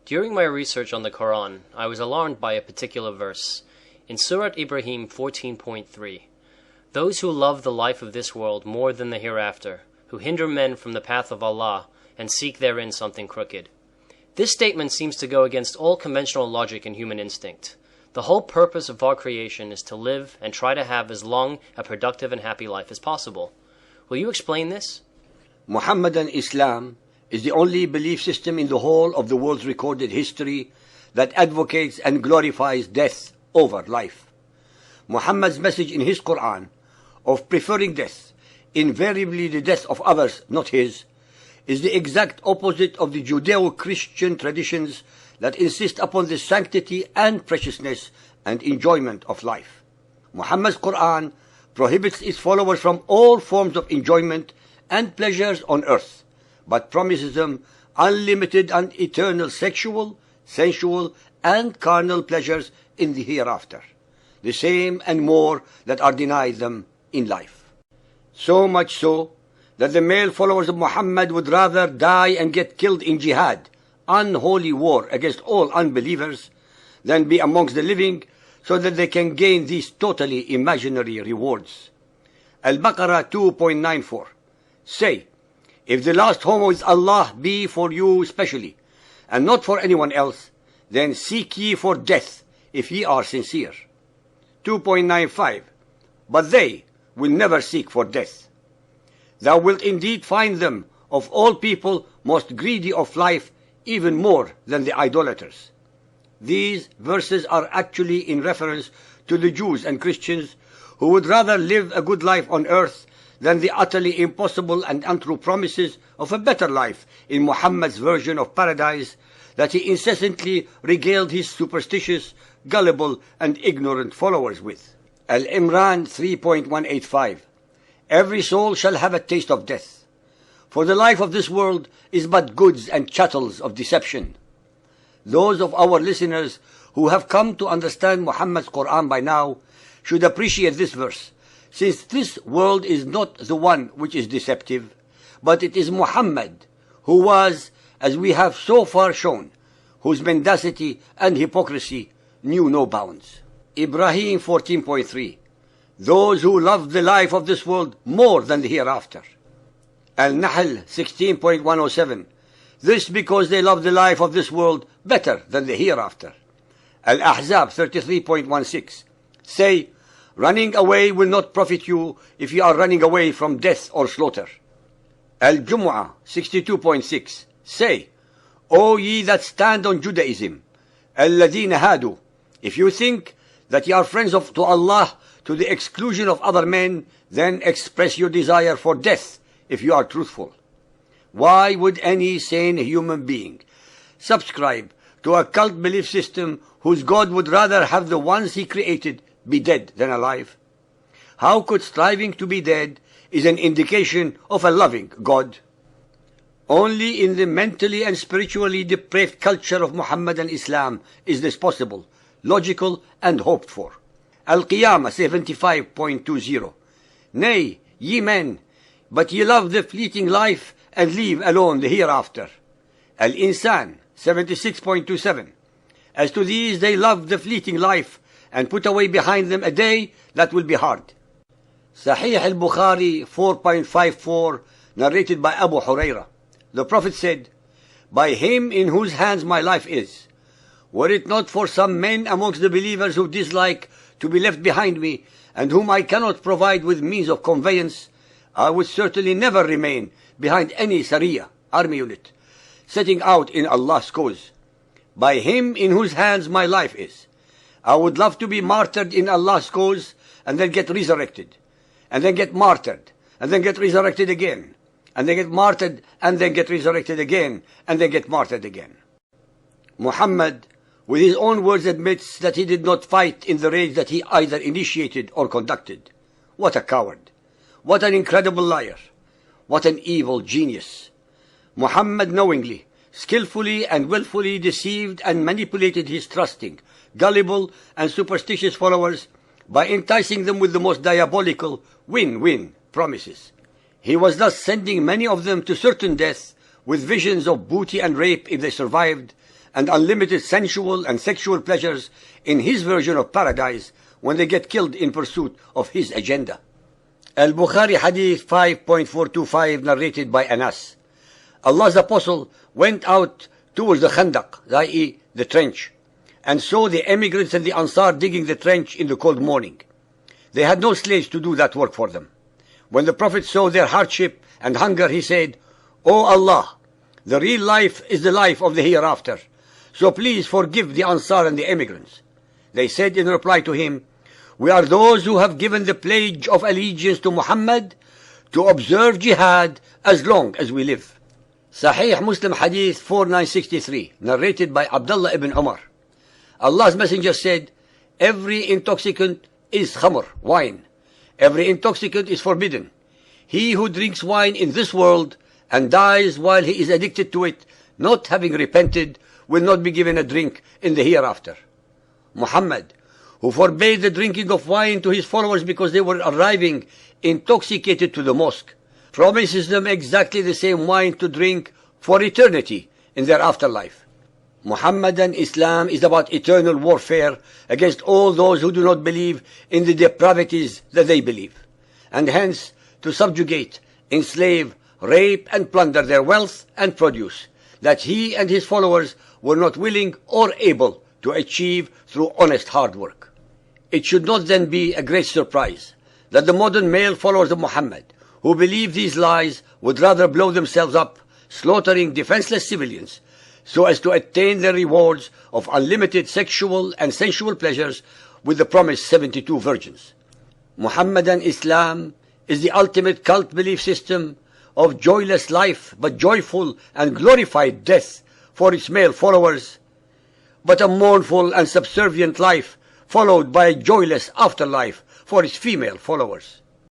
During my research on the Quran, I was alarmed by a particular verse. In Surat Ibrahim 14.3, "Those who love the life of this world more than the hereafter, who hinder men from the path of Allah, and seek therein something crooked." This statement seems to go against all conventional logic and human instinct. The whole purpose of our creation is to live and try to have as long a productive and happy life as possible. Will you explain this? Muhammadan Islam is the only belief system in the whole of the world's recorded history that advocates and glorifies death over life. Muhammad's message in his Quran of preferring death, invariably the death of others, not his, is the exact opposite of the Judeo-Christian traditions that insist upon the sanctity and preciousness and enjoyment of life. Muhammad's Quran prohibits its followers from all forms of enjoyment and pleasures on earth, but promises them unlimited and eternal sexual, sensual, and carnal pleasures in the hereafter, the same and more that are denied them in life. So much so that the male followers of Muhammad would rather die and get killed in jihad, unholy war against all unbelievers, than be amongst the living so that they can gain these totally imaginary rewards. Al-Baqarah 2.94. Say, if the last home is Allah be for you specially, and not for anyone else, then seek ye for death, if ye are sincere. 2.95. But they will never seek for death. Thou wilt indeed find them, of all people, most greedy of life, even more than the idolaters. These verses are actually in reference to the Jews and Christians who would rather live a good life on earth than the utterly impossible and untrue promises of a better life in Muhammad's version of paradise that he incessantly regaled his superstitious, gullible, and ignorant followers with. Al-Imran 3.185. Every soul shall have a taste of death, for the life of this world is but goods and chattels of deception. Those of our listeners who have come to understand Muhammad's Quran by now should appreciate this verse, since this world is not the one which is deceptive, but it is Muhammad, who was, as we have so far shown, whose mendacity and hypocrisy knew no bounds. Ibrahim 14.3. Those who love the life of this world more than the hereafter. Al-Nahl 16.107. This because they love the life of this world better than the hereafter. Al-Ahzab 33.16. Say, running away will not profit you if you are running away from death or slaughter. Al-Jumu'ah 62.6. Say, O ye that stand on Judaism, Alladina hadu, if you think that ye are friends to Allah to the exclusion of other men, then express your desire for death if you are truthful. Why would any sane human being subscribe to a cult belief system whose God would rather have the ones he created be dead than alive? How could striving to be dead is an indication of a loving God? Only in the mentally and spiritually depraved culture of Muhammadan Islam is this possible, logical, and hoped for. Al-Qiyamah 75.20. Nay, ye men, but ye love the fleeting life and leave alone the hereafter. Al-Insan 76.27. As to these, they love the fleeting life and put away behind them a day that will be hard. Sahih al-Bukhari 4.54, narrated by Abu Hurairah. The Prophet said, by him in whose hands my life is, were it not for some men amongst the believers who dislike to be left behind me, and whom I cannot provide with means of conveyance, I would certainly never remain behind any Sariya, army unit, setting out in Allah's cause. By him in whose hands my life is, I would love to be martyred in Allah's cause, and then get resurrected, and then get martyred, and then get resurrected again, and then get martyred, and then get resurrected again, and then get martyred again. Muhammad, with his own words, admits that he did not fight in the raids that he either initiated or conducted. What a coward! What an incredible liar! What an evil genius! Muhammad knowingly, skillfully and willfully deceived and manipulated his trusting, gullible and superstitious followers by enticing them with the most diabolical win-win promises. He was thus sending many of them to certain death with visions of booty and rape if they survived, and unlimited sensual and sexual pleasures in his version of paradise when they get killed in pursuit of his agenda. Al-Bukhari Hadith 5.425 narrated by Anas. Allah's Apostle went out towards the Khandaq, i.e. the trench, and saw the emigrants and the Ansar digging the trench in the cold morning. They had no slaves to do that work for them. When the Prophet saw their hardship and hunger, he said, "O Allah, the real life is the life of the hereafter, so please forgive the Ansar and the emigrants." They said in reply to him, "We are those who have given the pledge of allegiance to Muhammad to observe jihad as long as we live." Sahih Muslim Hadith 4963, narrated by Abdullah ibn Umar. Allah's Messenger said, "Every intoxicant is khamr, wine. Every intoxicant is forbidden. He who drinks wine in this world and dies while he is addicted to it, not having repented, will not be given a drink in the hereafter." Muhammad, who forbade the drinking of wine to his followers because they were arriving intoxicated to the mosque, promises them exactly the same wine to drink for eternity in their afterlife. Muhammadan Islam is about eternal warfare against all those who do not believe in the depravities that they believe, and hence to subjugate, enslave, rape and plunder their wealth and produce that he and his followers were not willing or able to achieve through honest hard work. It should not then be a great surprise that the modern male followers of Muhammad, who believe these lies, would rather blow themselves up, slaughtering defenseless civilians, so as to attain the rewards of unlimited sexual and sensual pleasures with the promised 72 virgins. Muhammadan Islam is the ultimate cult belief system of joyless life but joyful and glorified death for its male followers, but a mournful and subservient life followed by a joyless afterlife for its female followers.